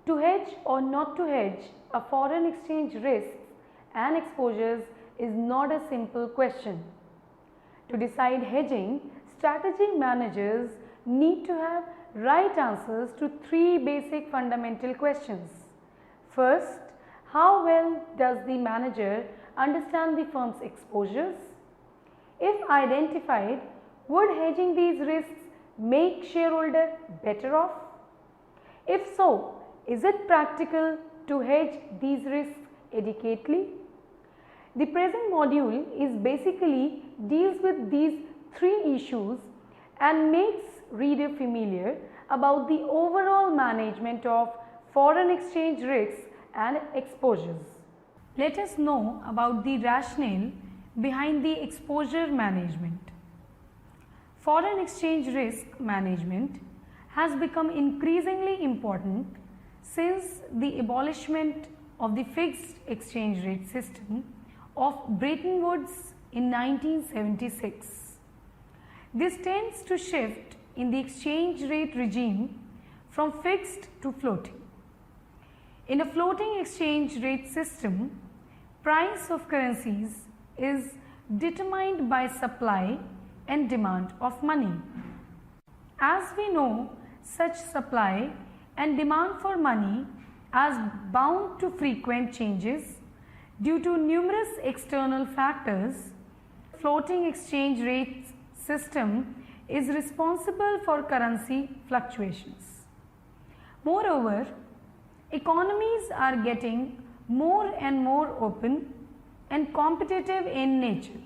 To hedge or not to hedge a foreign exchange risks and exposures is not a simple question. To decide hedging, strategy managers need to have right answers to three basic fundamental questions. First, how well does the manager understand the firm's exposures? If identified, would hedging these risks make shareholder better off? If so, is it practical to hedge these risks adequately? The present module is basically deals with these three issues and makes reader familiar about the overall management of foreign exchange risks and exposures. Let us know about the rationale behind the exposure management. Foreign exchange risk management has become increasingly important since the abolishment of the fixed exchange rate system of Bretton Woods in 1976. This tends to shift in the exchange rate regime from fixed to floating. In a floating exchange rate system, price of currencies is determined by supply and demand of money. As we know, such supply and demand for money as bound to frequent changes due to numerous external factors. Floating exchange rate system is responsible for currency fluctuations. Moreover, economies are getting more and more open and competitive in nature,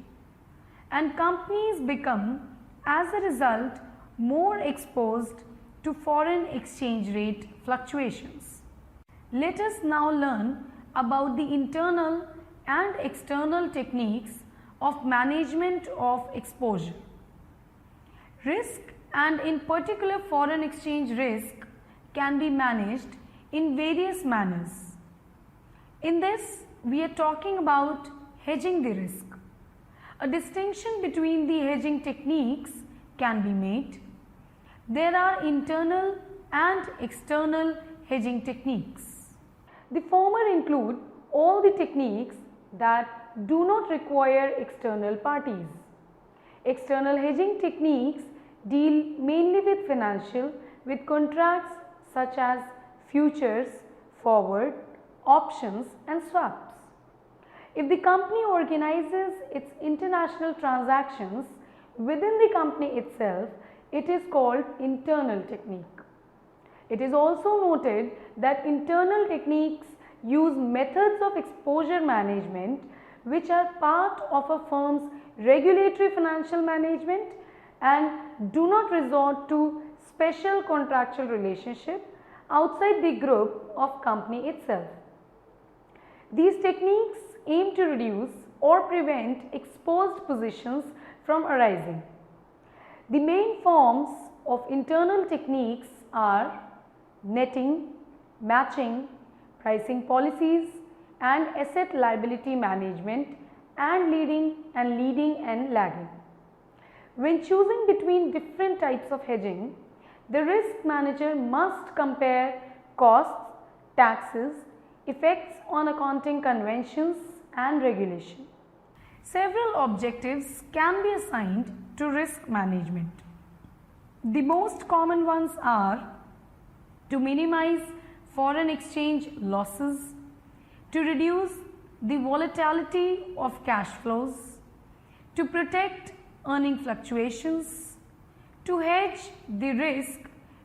and companies become, as a result, more exposed to foreign exchange rate fluctuations. Let us now learn about the internal and external techniques of management of exposure. Risk, and in particular foreign exchange risk, can be managed in various manners. In this, we are talking about hedging the risk. A distinction between the hedging techniques can be made. There are internal and external hedging techniques. The former include all the techniques that do not require external parties. External hedging techniques deal mainly with financial, with contracts such as futures, forward, options and swaps. If the company organizes its international transactions within the company itself, it is called internal technique. It is also noted that internal techniques use methods of exposure management which are part of a firm's regulatory financial management and do not resort to special contractual relationship outside the group of company itself. These techniques aim to reduce or prevent exposed positions from arising. The main forms of internal techniques are netting, matching, pricing policies and asset liability management and leading and lagging. When choosing between different types of hedging, the risk manager must compare costs, taxes, effects on accounting conventions and regulation. Several objectives can be assigned to risk management. The most common ones are to minimize foreign exchange losses, to reduce the volatility of cash flows, to protect earning fluctuations, to hedge the risk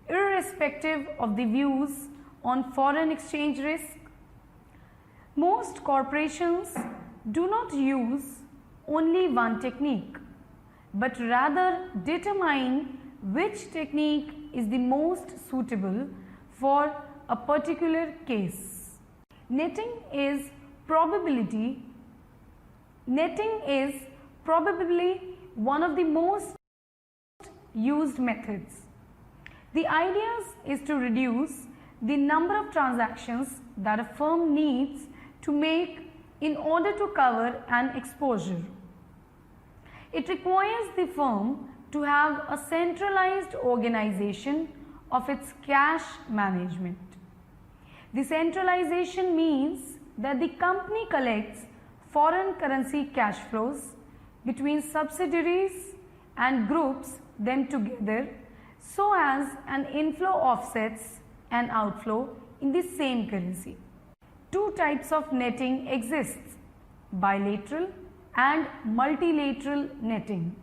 irrespective of the views on foreign exchange risk. Most corporations do not use only one technique, but rather determine which technique is the most suitable for a particular case. Netting is probably one of the most used methods. The idea is to reduce the number of transactions that a firm needs to make in order to cover an exposure. It requires the firm to have a centralized organization of its cash management. Decentralization means that the company collects foreign currency cash flows between subsidiaries and groups them together so as an inflow offsets an outflow in the same currency. Two types of netting exists, bilateral and multilateral netting.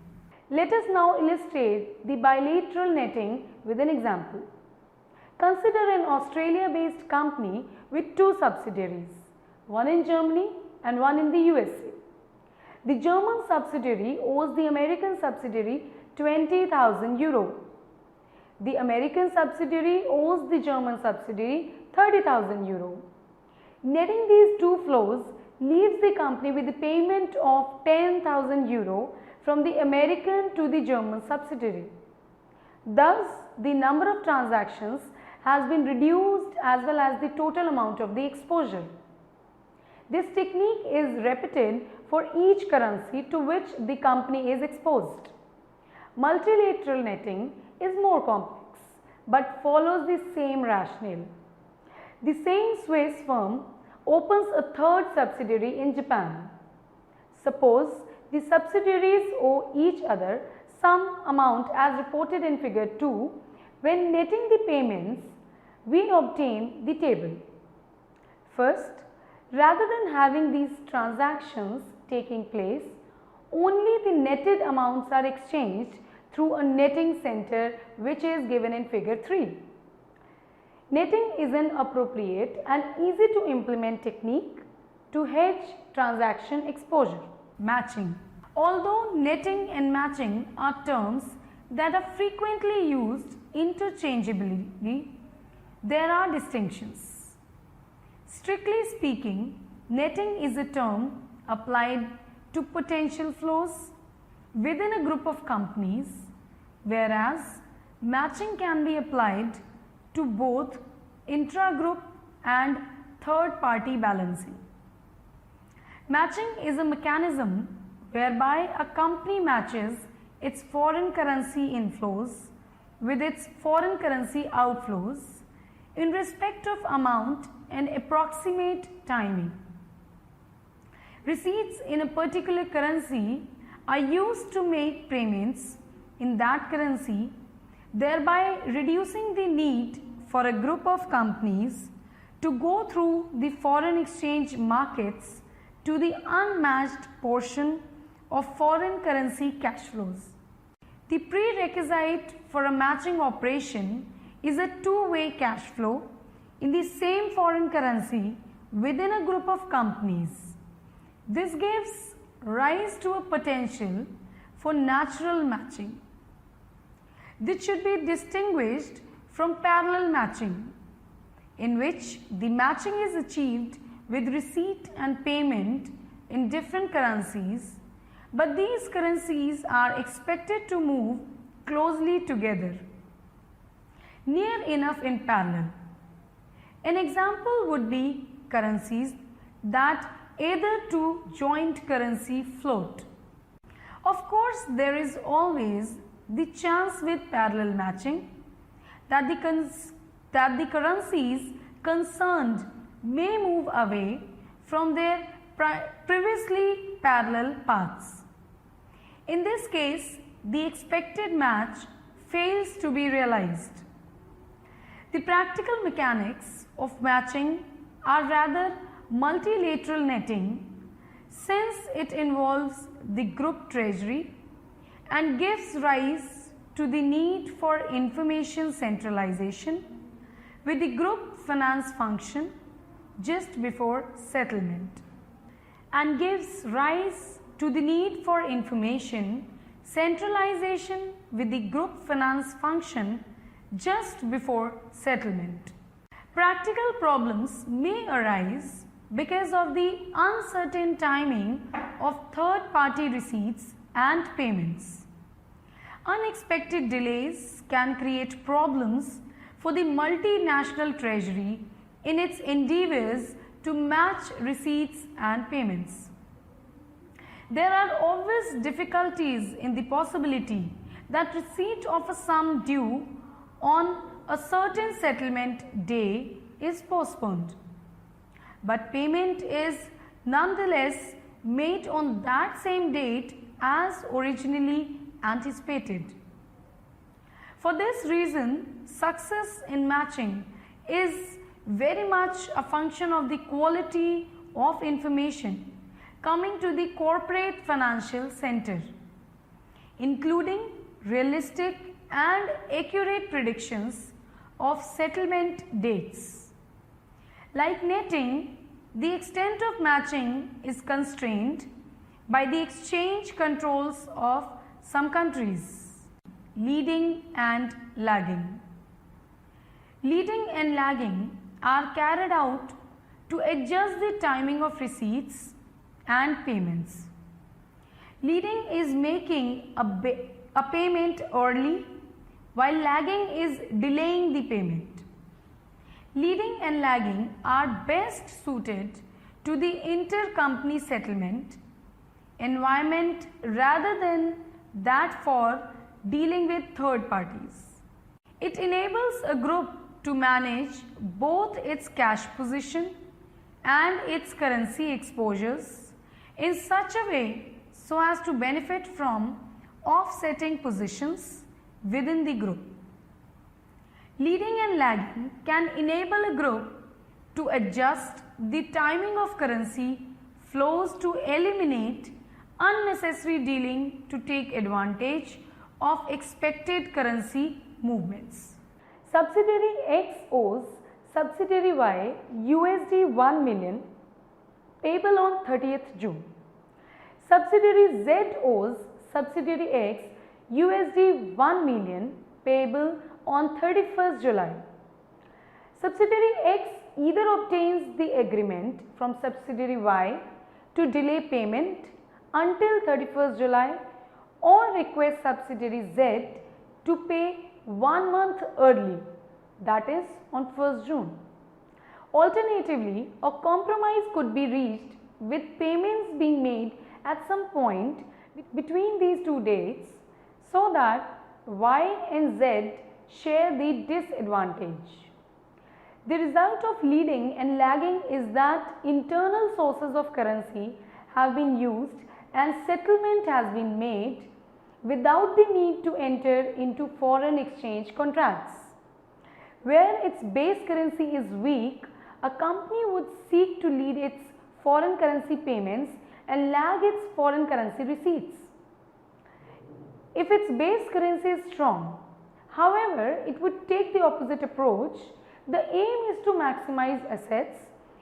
Let us now illustrate the bilateral netting with an example. Consider an Australia-based company with two subsidiaries, one in Germany and one in the USA. The German subsidiary owes the American subsidiary 20,000 euro. The American subsidiary owes the German subsidiary 30,000 euro. Netting these two flows leaves the company with the payment of 10,000 euro from the American to the German subsidiary. Thus, the number of transactions has been reduced as well as the total amount of the exposure. This technique is repeated for each currency to which the company is exposed. Multilateral netting is more complex but follows the same rationale. The same Swiss firm opens a third subsidiary in Japan. Suppose the subsidiaries owe each other some amount as reported in figure 2. When netting the payments, we obtain the table. First, rather than having these transactions taking place, only the netted amounts are exchanged through a netting center which is given in figure 3. Netting is an appropriate and easy to implement technique to hedge transaction exposure. Matching. Although netting and matching are terms that are frequently used interchangeably, there are distinctions. Strictly speaking, netting is a term applied to potential flows within a group of companies, whereas matching can be applied to both intra-group and third-party balancing. Matching is a mechanism whereby a company matches its foreign currency inflows with its foreign currency outflows in respect of amount and approximate timing. Receipts in a particular currency are used to make payments in that currency, thereby reducing the need for a group of companies to go through the foreign exchange markets to the unmatched portion of foreign currency cash flows. The prerequisite for a matching operation is a two-way cash flow in the same foreign currency within a group of companies. This gives rise to a potential for natural matching. This should be distinguished from parallel matching, in which the matching is achieved with receipt and payment in different currencies, but these currencies are expected to move closely together, near enough in parallel. An example would be currencies that either two joint currency float. Of course, there is always the chance with parallel matching that the currencies concerned may move away from their previously parallel paths. In this case, the expected match fails to be realized. The practical mechanics of matching are rather multilateral netting, since it involves the group treasury and gives rise to the need for information centralization with the group finance function just before settlement, and gives rise to the need for information centralization with the group finance function just before settlement. Practical problems may arise because of the uncertain timing of third-party receipts and payments. Unexpected delays can create problems for the multinational treasury in its endeavors to match receipts and payments. There are always difficulties in the possibility that receipt of a sum due on a certain settlement day is postponed, but payment is nonetheless made on that same date as originally anticipated. For this reason, success in matching is very much a function of the quality of information coming to the corporate financial center, including realistic and accurate predictions of settlement dates. Like netting, the extent of matching is constrained by the exchange controls of some countries, leading and lagging. Leading and lagging are carried out to adjust the timing of receipts and payments. Leading is making a payment early, while lagging is delaying the payment. Leading and lagging are best suited to the intercompany settlement environment rather than that for dealing with third parties. It enables a group to manage both its cash position and its currency exposures in such a way so as to benefit from offsetting positions within the group. Leading and lagging can enable a group to adjust the timing of currency flows to eliminate unnecessary dealing to take advantage of expected currency movements. Subsidiary X owes subsidiary Y USD 1 million payable on 30th June. Subsidiary Z owes subsidiary X USD 1 million payable on 31st July. Subsidiary X either obtains the agreement from subsidiary Y to delay payment until 31st July or requests subsidiary Z to pay 1 month early, that is on 1st June. Alternatively, a compromise could be reached with payments being made at some point between these two dates so that Y and Z share the disadvantage. The result of leading and lagging is that internal sources of currency have been used and settlement has been made without the need to enter into foreign exchange contracts. Where its base currency is weak, a company would seek to lead its foreign currency payments and lag its foreign currency receipts. If its base currency is strong, however, it would take the opposite approach. The aim is to maximize assets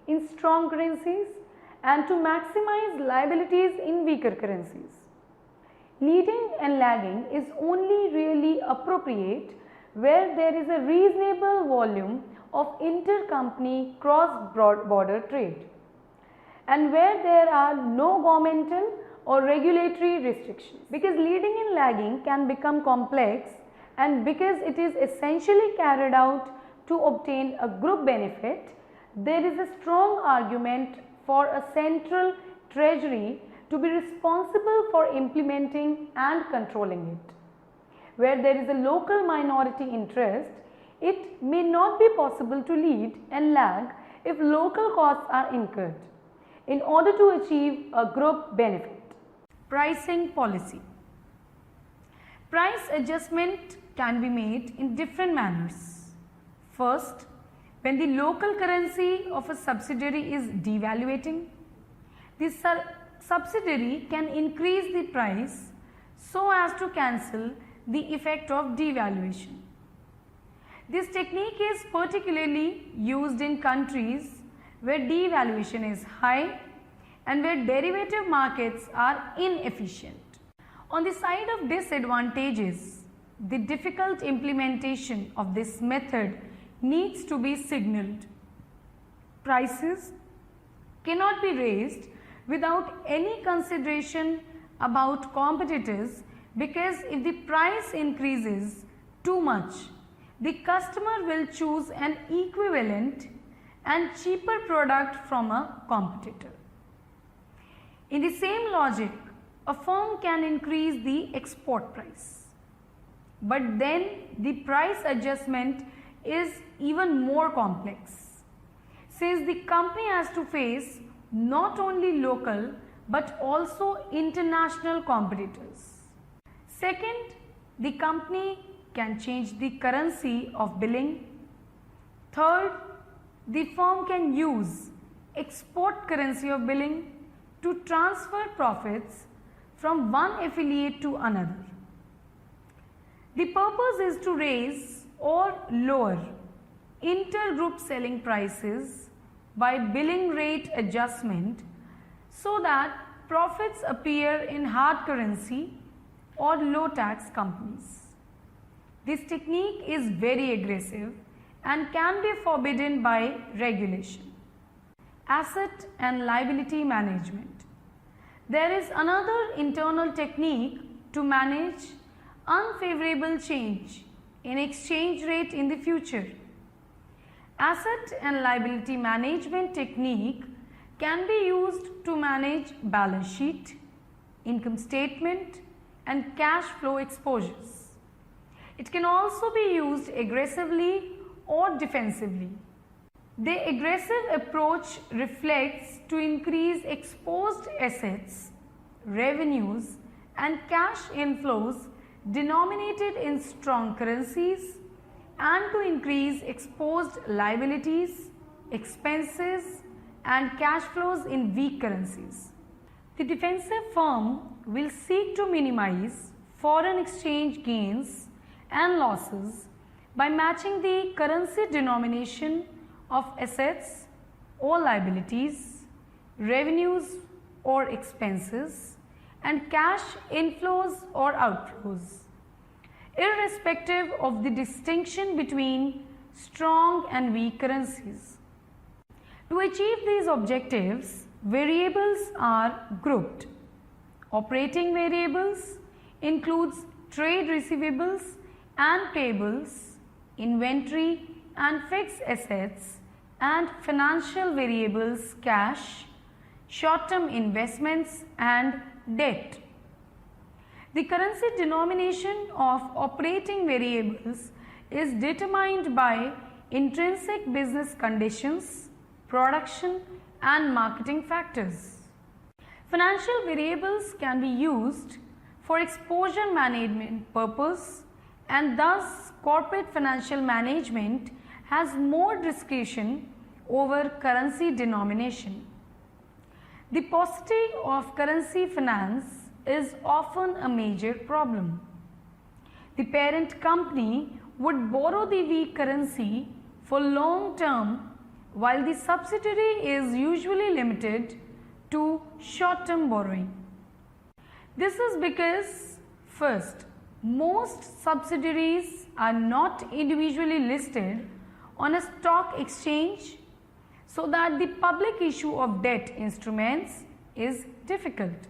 in strong currencies and to maximize liabilities in weaker currencies. Leading and lagging is only really appropriate where there is a reasonable volume of intercompany cross-border trade and where there are no governmental or regulatory restrictions. Because leading and lagging can become complex and because it is essentially carried out to obtain a group benefit, there is a strong argument for a central treasury to be responsible for implementing and controlling it. Where there is a local minority interest, it may not be possible to lead and lag if local costs are incurred in order to achieve a group benefit. Pricing policy. Price adjustment can be made in different manners. First, when the local currency of a subsidiary is devaluating, the subsidiary can increase the price so as to cancel the effect of devaluation. This technique is particularly used in countries where devaluation is high and where derivative markets are inefficient. On the side of disadvantages, the difficult implementation of this method needs to be signaled. Prices cannot be raised without any consideration about competitors because if the price increases too much, the customer will choose an equivalent and cheaper product from a competitor. In the same logic, a firm can increase the export price, but then the price adjustment is even more complex since the company has to face not only local but also international competitors. Second, the company can change the currency of billing. Third, the firm can use export currency of billing to transfer profits from one affiliate to another. The purpose is to raise or lower intergroup selling prices by billing rate adjustment so that profits appear in hard currency or low tax companies. This technique is very aggressive and can be forbidden by regulation. Asset and liability management. There is another internal technique to manage unfavorable change in exchange rate in the future. Asset and liability management technique can be used to manage balance sheet, income statement and cash flow exposures. It can also be used aggressively or defensively. The aggressive approach reflects to increase exposed assets, revenues and cash inflows denominated in strong currencies and to increase exposed liabilities, expenses and cash flows in weak currencies. The defensive firm will seek to minimize foreign exchange gains and losses by matching the currency denomination of assets or liabilities, revenues or expenses and cash inflows or outflows, irrespective of the distinction between strong and weak currencies. To achieve these objectives, variables are grouped. Operating variables includes trade receivables and payables, inventory and fixed assets, and financial variables cash, short-term investments and debt. The currency denomination of operating variables is determined by intrinsic business conditions, production and marketing factors. Financial variables can be used for exposure management purpose and thus corporate financial management has more discretion over currency denomination. The paucity of currency finance is often a major problem. The parent company would borrow the weak currency for long term while the subsidiary is usually limited to short term borrowing. This is because, first, most subsidiaries are not individually listed on a stock exchange, so that the public issue of debt instruments is difficult.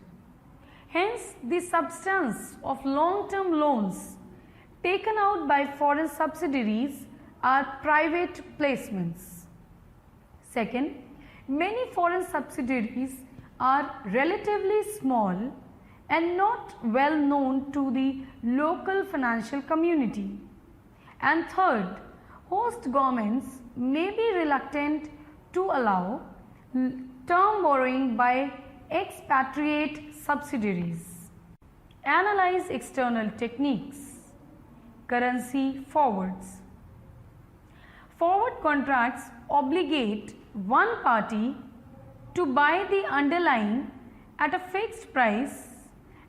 Hence, the substance of long-term loans taken out by foreign subsidiaries are private placements. Second, many foreign subsidiaries are relatively small and not well known to the local financial community. And third, host governments may be reluctant to allow term borrowing by expatriate subsidiaries. Analyze external techniques. Currency forwards. Forward contracts obligate one party to buy the underlying at a fixed price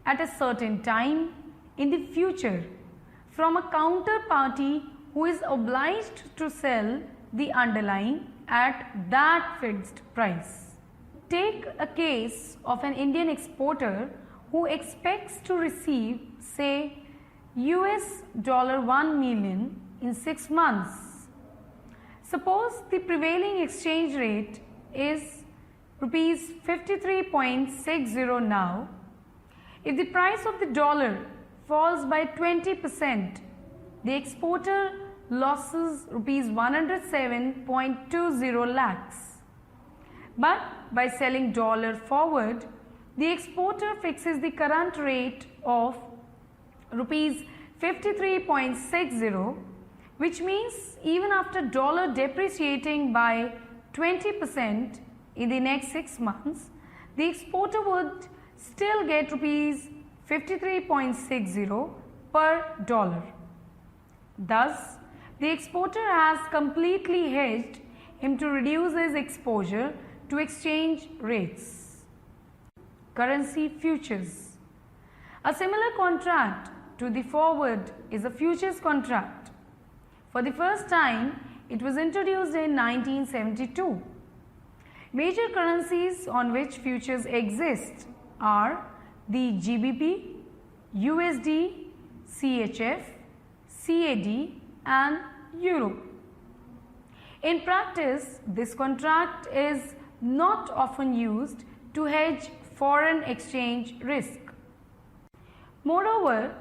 at a certain time in the future from a counterparty who is obliged to sell the underlying at that fixed price. Take a case of an Indian exporter who expects to receive, say, $1 million in 6 months. Suppose the prevailing exchange rate is rupees 53.60 now. If the price of the dollar falls by 20%, the exporter losses rupees 107.20 lakhs. But by selling dollar forward, the exporter fixes the current rate of rupees 53.60, which means even after dollar depreciating by 20% in the next 6 months, the exporter would still get rupees 53.60 per dollar. Thus, the exporter has completely hedged him to reduce his exposure to exchange rates. Currency futures. A similar contract to the forward is a futures contract. For the first time, it was introduced in 1972. Major currencies on which futures exist are the GBP, USD, CHF, CAD and Euro. In practice, this contract is not often used to hedge foreign exchange risk. Moreover,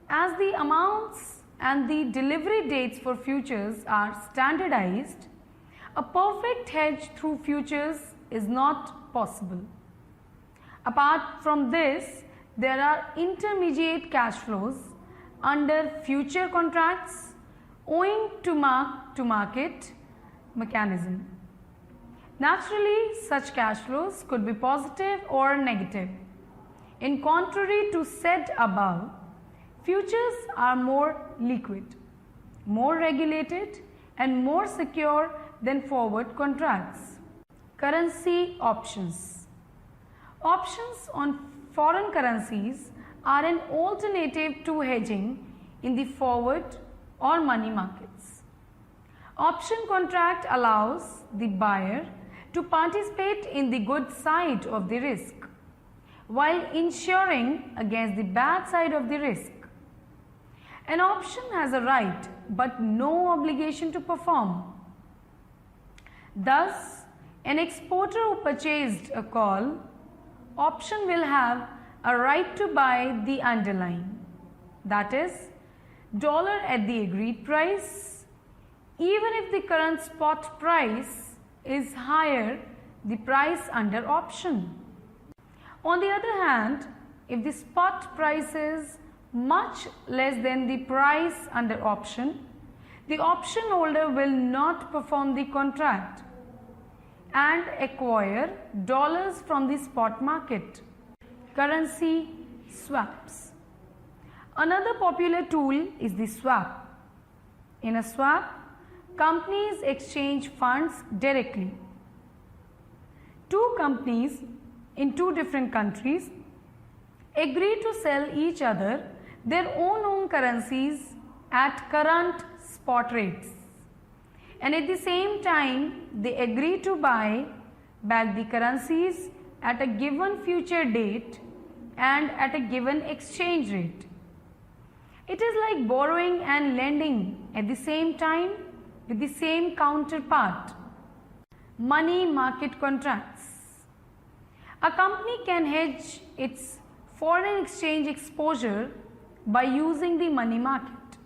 as the amounts and the delivery dates for futures are standardized, a perfect hedge through futures is not possible. Apart from this, there are intermediate cash flows under future contracts owing to mark-to-market mechanism. Naturally, such cash flows could be positive or negative. In contrary to said above, futures are more liquid, more regulated and more secure than forward contracts. Currency options. Options on foreign currencies are an alternative to hedging in the forward or money markets. Option contract allows the buyer to participate in the good side of the risk while insuring against the bad side of the risk. An option has a right but no obligation to perform. Thus, an exporter who purchased a call option will have a right to buy the underlying, that is, dollar at the agreed price, even if the current spot price is higher the price under option. On the other hand, if the spot price is much less than the price under option, the option holder will not perform the contract and acquire dollars from the spot market. Currency swaps. Another popular tool is the swap. In a swap, companies exchange funds directly. Two companies in two different countries agree to sell each other their own home currencies at current spot rates, and at the same time they agree to buy back the currencies at a given future date and at a given exchange rate. It is like borrowing and lending at the same time with the same counterpart. Money market contracts. A company can hedge its foreign exchange exposure by using the money market.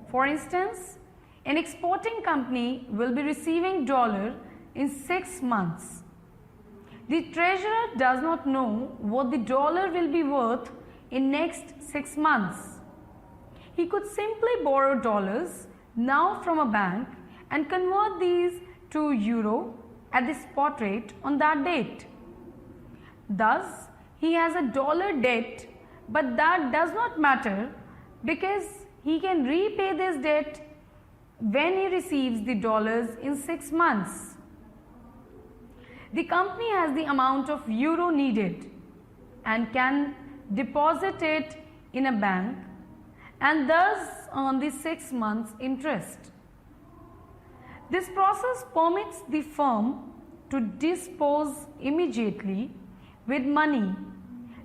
For instance, an exporting company will be receiving dollar in 6 months. The treasurer does not know what the dollar will be worth in next 6 months. He could simply borrow dollars now from a bank and convert these to euro at the spot rate on that date. Thus, he has a dollar debt, but that does not matter because he can repay this debt when he receives the dollars in 6 months. The company has the amount of euro needed and can deposit it in a bank and thus earn the 6 months interest. This process permits the firm to dispose immediately with money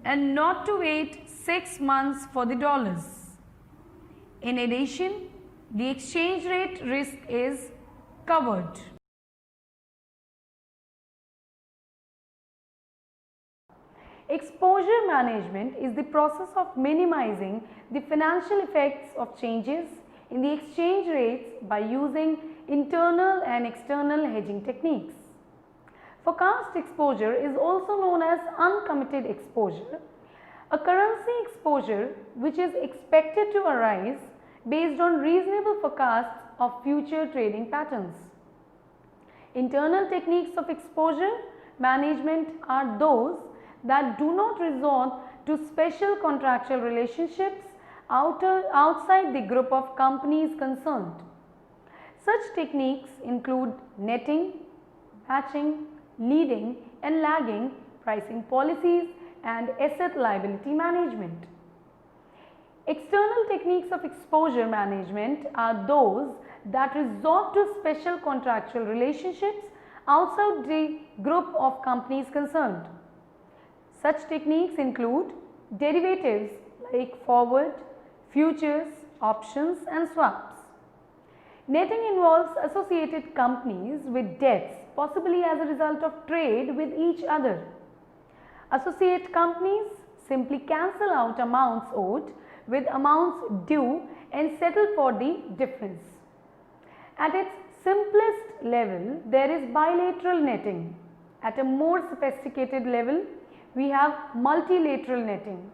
and not to wait 6 months for the dollars. In addition, the exchange rate risk is covered. Exposure management is the process of minimizing the financial effects of changes in the exchange rates by using internal and external hedging techniques. Forecast exposure is also known as uncommitted exposure, a currency exposure which is expected to arise based on reasonable forecasts of future trading patterns. Internal techniques of exposure management are those that do not resort to special contractual relationships outside the group of companies concerned. Such techniques include netting, matching, leading and lagging pricing policies and asset liability management. External techniques of exposure management are those that resort to special contractual relationships outside the group of companies concerned. Such techniques include derivatives like forward, futures, options and swaps. Netting involves associated companies with debts, possibly as a result of trade with each other. Associate companies simply cancel out amounts owed with amounts due and settle for the difference. At its simplest level, there is bilateral netting. At a more sophisticated level, we have multilateral netting.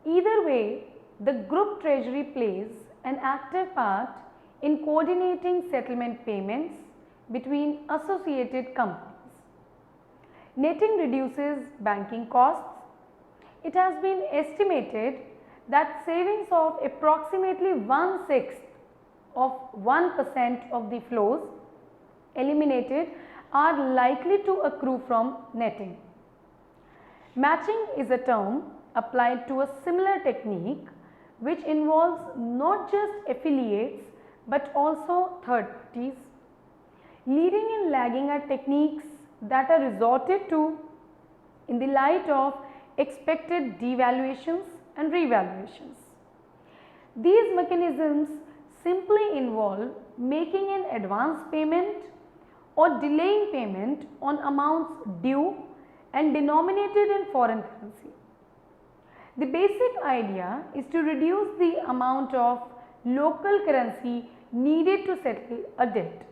Either way, the group treasury plays an active part in coordinating settlement payments between associated companies. Netting reduces banking costs. It has been estimated that savings of approximately 1/6 of 1% of the flows eliminated are likely to accrue from netting. Matching is a term applied to a similar technique which involves not just affiliates but also third parties. Leading and lagging are techniques that are resorted to in the light of expected devaluations and revaluations. These mechanisms simply involve making an advance payment or delaying payment on amounts due and denominated in foreign currency. The basic idea is to reduce the amount of local currency needed to settle a debt.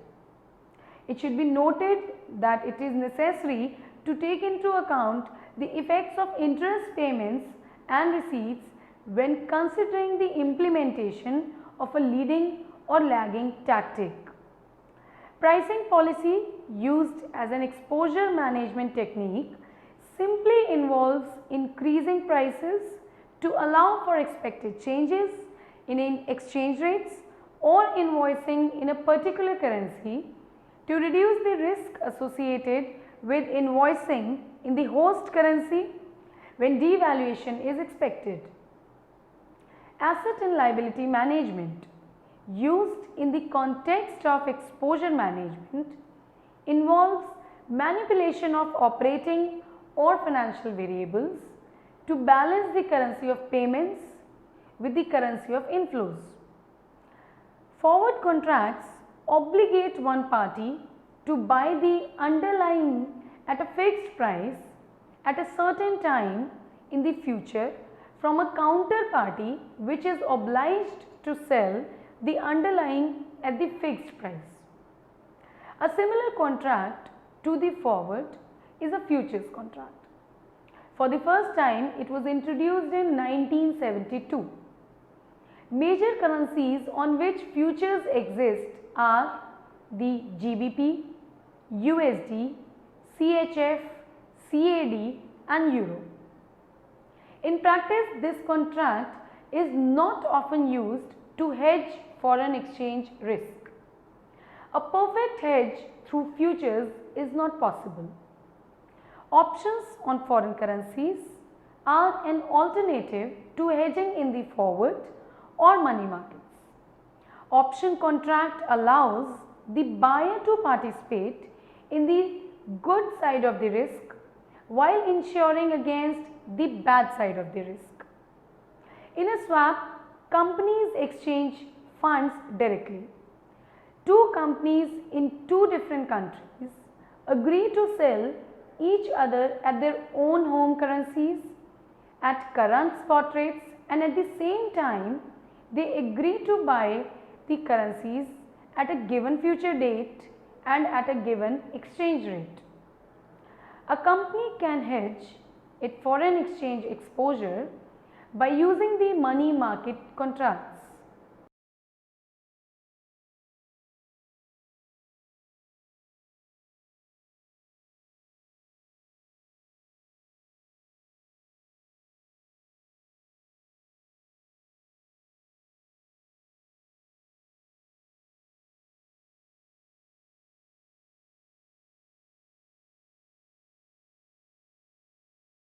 It should be noted that it is necessary to take into account the effects of interest payments and receipts when considering the implementation of a leading or lagging tactic. Pricing policy used as an exposure management technique simply involves increasing prices to allow for expected changes in exchange rates or invoicing in a particular currency to reduce the risk associated with invoicing in the host currency when devaluation is expected. Asset and liability management used in the context of exposure management involves manipulation of operating or financial variables to balance the currency of payments with the currency of inflows. Forward contracts obligate one party to buy the underlying at a fixed price at a certain time in the future from a counterparty which is obliged to sell the underlying at the fixed price. A similar contract to the forward is a futures contract. For the first time, it was introduced in 1972. Major currencies on which futures exist are the GBP, USD, CHF, CAD and Euro. In practice, this contract is not often used to hedge foreign exchange risk. A perfect hedge through futures is not possible. Options on foreign currencies are an alternative to hedging in the forward or money markets. Option contract allows the buyer to participate in the good side of the risk while insuring against the bad side of the risk. In a swap, companies exchange funds directly. Two companies in two different countries agree to sell each other at their own home currencies at current spot rates, and at the same time they agree to buy the currencies at a given future date and at a given exchange rate. A company can hedge its foreign exchange exposure by using the money market contracts.